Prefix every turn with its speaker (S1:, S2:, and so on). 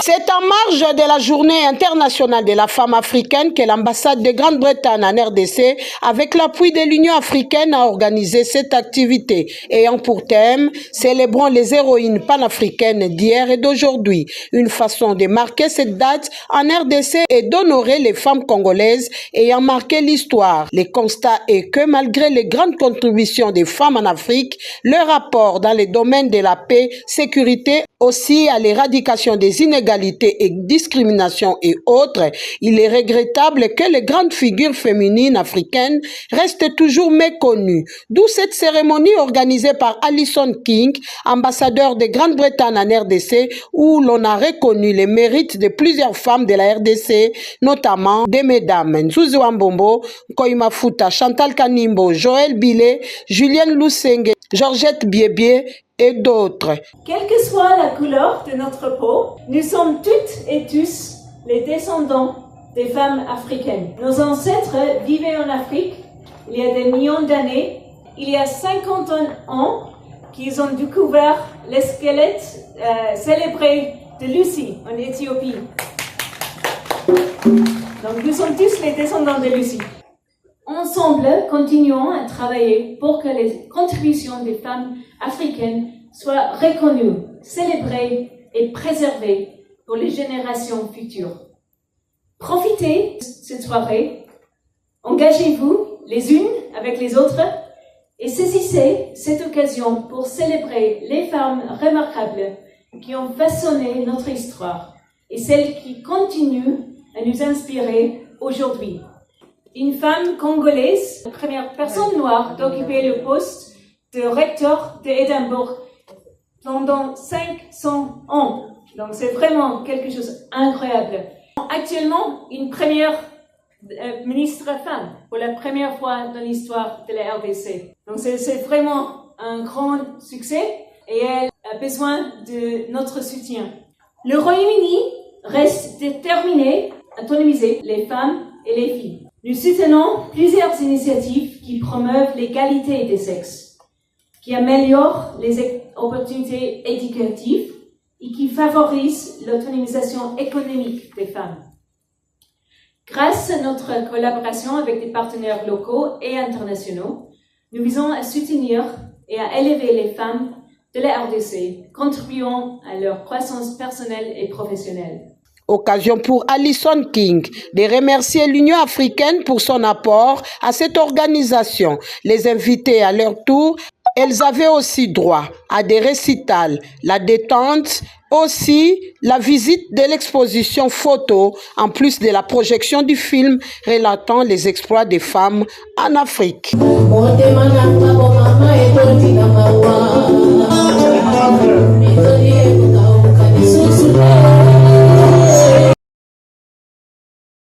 S1: C'est en marge de la journée internationale de la femme africaine que l'ambassade de Grande-Bretagne en RDC, avec l'appui de l'Union africaine, a organisé cette activité ayant pour thème « Célébrons les héroïnes panafricaines d'hier et d'aujourd'hui ». Une façon de marquer cette date en RDC et d'honorer les femmes congolaises ayant marqué l'histoire. Le constat est que malgré les grandes contributions des femmes en Afrique, leur apport dans les domaines de la paix, sécurité, aussi à l'éradication des inégalités et discriminations et autres, il est regrettable que les grandes figures féminines africaines restent toujours méconnues. D'où cette cérémonie organisée par Alison King, ambassadeur de Grande-Bretagne en RDC, où l'on a reconnu les mérites de plusieurs femmes de la RDC, notamment des mesdames Nzuzi Wambombo, Koima Futa, Chantal Kanimbo, Joël Billet, Julienne Lusenge, Georgette Biebie et d'autres.
S2: Quelle que soit la couleur de notre peau, nous sommes toutes et tous les descendants des femmes africaines. Nos ancêtres vivaient en Afrique il y a des millions d'années. Il y a 50 ans qu'ils ont découvert les squelettes célébrés de Lucie en Éthiopie. Donc nous sommes tous les descendants de Lucie. Ensemble, continuons à travailler pour que les contributions des femmes africaines soient reconnues, célébrées et préservées pour les générations futures. Profitez de cette soirée, engagez-vous les unes avec les autres et saisissez cette occasion pour célébrer les femmes remarquables qui ont façonné notre histoire et celles qui continuent à nous inspirer aujourd'hui. Une femme congolaise, la première personne noire d'occuper le poste de recteur d'Édimbourg pendant 500 ans. Donc c'est vraiment quelque chose d'incroyable. Actuellement, une première ministre femme pour la première fois dans l'histoire de la RDC. Donc c'est vraiment un grand succès et elle a besoin de notre soutien. Le Royaume-Uni reste déterminé à autonomiser les femmes et les filles. Nous soutenons plusieurs initiatives qui promeuvent l'égalité des sexes, qui améliorent les opportunités éducatives et qui favorisent l'autonomisation économique des femmes. Grâce à notre collaboration avec des partenaires locaux et internationaux, nous visons à soutenir et à élever les femmes de la RDC, contribuant à leur croissance personnelle et professionnelle.
S1: Occasion pour Alison King de remercier l'Union africaine pour son apport à cette organisation. Les invités à leur tour, elles avaient aussi droit à des récitals, la détente, aussi la visite de l'exposition photo, en plus de la projection du film relatant les exploits des femmes en Afrique.